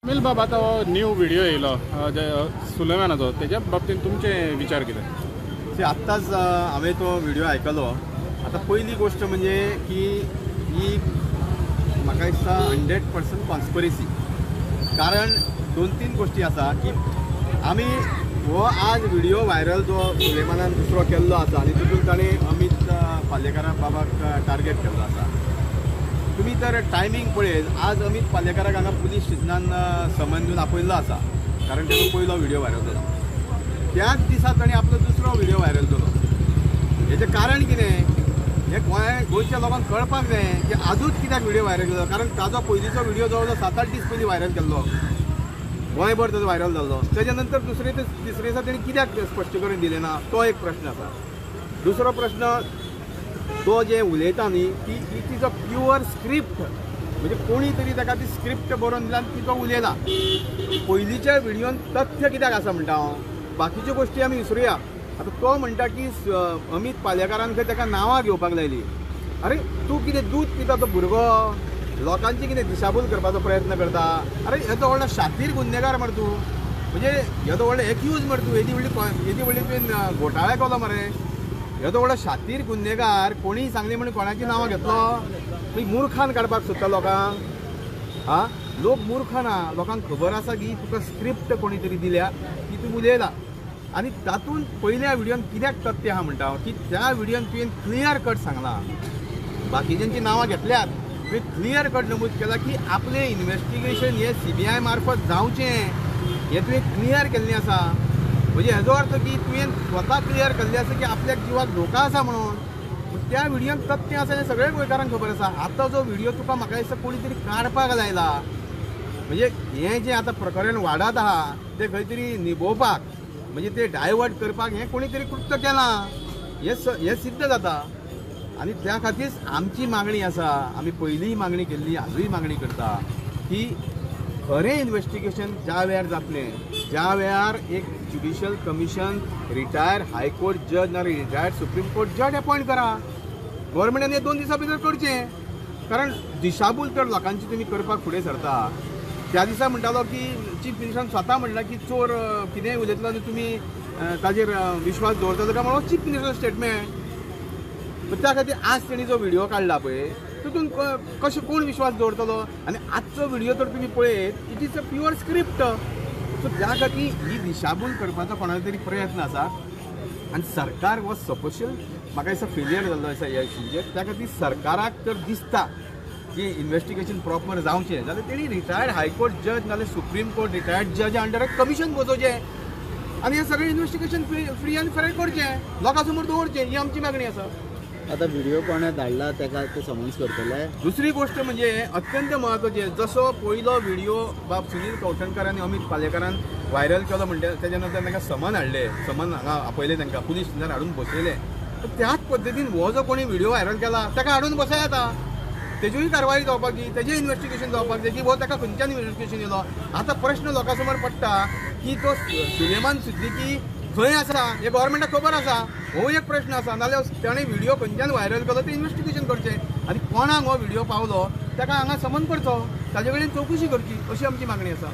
Mill बाब आता new video येयलो सुलेमानाचो तेज्या बाबतींत तुमचे विचार कितें? आत्ताच हांवें तो व्हिडिओ आयकलो. आता पहिली गोष्ट म्हणजे की ही म्हाका दिसता 100% कॉन्स्पिरसी. कारण 2-3 गोष्टी आसा की आमी हो आज व्हिडिओ व्हायरल जो सुलेमानान दुसरो केल्लो आसा आनी तितून ताणें अमित पालेकारा बाबाक टार्गेट केल्लो आसा. तुम्ही तर टायमींग पळयत, आज अमित पालेकाराक हांगा पुलीस स्टेशनान समन दिवन आपयल्लो आसा कारण तेजो पयलो व्हिडिओ व्हायरल जालो. त्याच दिसा ताणें आपलो दुसरो व्हिडिओ व्हायरल केलो. हेजें कारण कितें हें गोंयच्या लोकांक कळपाक जाय की आजूच कित्याक व्हिडिओ व्हायरल केलो. कारण ताजो पयलींचो व्हिडिओ जवळ जवळ 7-8 दीस पयलीं व्हायरल केल्लो, गोंयभर ताजो व्हायरल जाल्लो. तेच्या नंतर तिसरे दिसा तेणी कित्याक स्पश्टीकरण दिलें ना, तो एक प्रश्न आसा. दुसरो प्रश्न, तो जे उलयता न्ही ती it is a pure script. म्हणजे कोणी तरी ताका ती स्क्रिप्ट बरोवन दिला आनी ती तो उलयला. पयलींच्या व्हिडिओन तथ्य कित्याक आसा म्हणटा हांव. बाकीच्यो गोश्टी आमी विसरुया. आतां तो म्हणटा की अमित पालेकारान खंय ताका नांवां घेवपाक लायली. अरे तूं कितें दूद पिता तो भुरगो, लोकांची कितें दिशाभूल करपाचो प्रयत्न करता. अरे येदो व्हडलो शातीर गुन्हेगार मरे तूं, म्हणजे येदो व्हडलो एक्यूज मरे तूं. येदी व्हडली तुवें घोटाळे केलो मरे. येदो व्हडलो शातीर गुन्हेगार कोणीय सांगली म्हणून कोणाची नांवां घेतलो. मागीर मुर्खान काडपाक सोदता लोकांक. लोक मूर्ख ना, लोकांक खबर आसा की तुका स्क्रिप्ट कोणी तरी दिल्या की तूं उलयला. आनी तातूंत पयल्या व्हिडिओन कित्याक तथ्य आहा म्हणटा हांव की त्या व्हिडिओन तुवें क्लियर कट सांगलां. बाकीच्यांची नांवां घेतल्यात, तुवें क्लियर कट नमूद केला की आपलें इन्व्हेस्टिगेशन हे CBI मार्फत जावचें हें तुवें क्लियर केल्लें आसा. म्हणजे हेजो अर्थ की तुवें स्वता क्लियर केल्लें आसा की आपल्याक जिवाक धोका आसा म्हणून. त्या व्हिडिओन तथ्य आसा हें सगळ्या गोंयकारांक खबर आसा. आतां जो व्हिडिओ तुका म्हाका दिसता कोणी तरी काडपाक लायला. म्हणजे हें जें आतां प्रकरण वाडत आहा तें खंय तरी निभोवपाक, म्हणजे ते डायवर्ट करपाक हें कोणी तरी कृत्य केलां हें सिद्ध जाता. आनी त्या खातीर आमची मागणी आसा, आमी पयलींय मागणी केल्ली, आजूय मागणी करता की खरें इन्व्हेस्टिगेशन ज्या वेळार जातलें, ज्या वेळार एक ज्युडिशियल कमिशन रिटायर हायकोर्ट जज ना रिटायर्ड सुप्रीम कोर्ट जज अपॉयंट करा. गव्हर्मेंटान हे 2 दिसां भितर करचें. कारण दिशाभूल तर लोकांची तुमी करपाक फुडें सरता. त्या दिसा म्हणटालो की चीफ मिनिस्टरान स्वता म्हणला की चोर कितेंय उलयतलो आनी तुमी ताजेर विश्वास दवरता जाल्यार म्हणून चीफ मिनिस्टर स्टेटमेंट. त्या खातीर आज तेणी जो व्हिडिओ काडला पळय तितून कशें कोण विश्वास दवरतलो. आनी आजचो व्हिडिओ तर तुमी पळयत, it is a pure script. So त्या खातीर ही दिशाभूल करपाचो कोणाचो तरी प्रयत्न आसा. आनी सरकार हो सपोशियल म्हाका दिसता फेलियर जाल्लो आसा ह्या इश्यूचेर. त्या खातीर सरकाराक तर दिसता की इन्व्हेस्टिगेशन प्रॉपर जावचें जाल्यार तेणी रिटायर्ड हायकोर्ट जज नाल्यार सुप्रीम कोर्ट रिटायर्ड जज अंडर एक कमिशन बसोवचें आनी हें सगळें इन्व्हेस्टिगेशन फ्री एंड फेर करचें, लोकां समोर दवरचें. ही आमची मागणी आसा. आता व्हिडिओ कोणें धाडला ताका ते समन्स करतले. दुसरी गोष्ट म्हणजे अत्यंत म्हत्वाचें, जसो पयलो व्हिडिओ बाब सुनील कौठणकर आनी अमित पालेकरान व्हायरल केलो म्हणटा तेच्या नंतर तांकां समन हाडलें, समन हांगा आपयलें, तांकां पुलीस स्टेशनार हाडून बसयलें. त्याच पद्दतीन हो जो कोणी व्हिडिओ व्हायरल केला ताका हाडून बसय येता. तेजूय कारवाई जावपाक जाय, तेजें इन्व्हेस्टिगेशन जावपाक जाय की हो ताका खंयच्यान इन्व्हेस्टिगेशन येयलो. आतां प्रश्न लोकां समोर पडटा की तो सुलेमान सिद्दीकी खंय आसा हें गव्हर्मेंटाक खबर आसा, हो एक प्रश्न आसा. नाल्यार ताणें व्हिडिओ खंयच्यान व्हायरल केलो तें इन्व्हेस्टिगेशन करचें आनी कोणाक हो व्हिडिओ पावलो ताका हांगा समन करचो, ताजे कडेन चवकशी करची, अशी आमची मागणी आसा.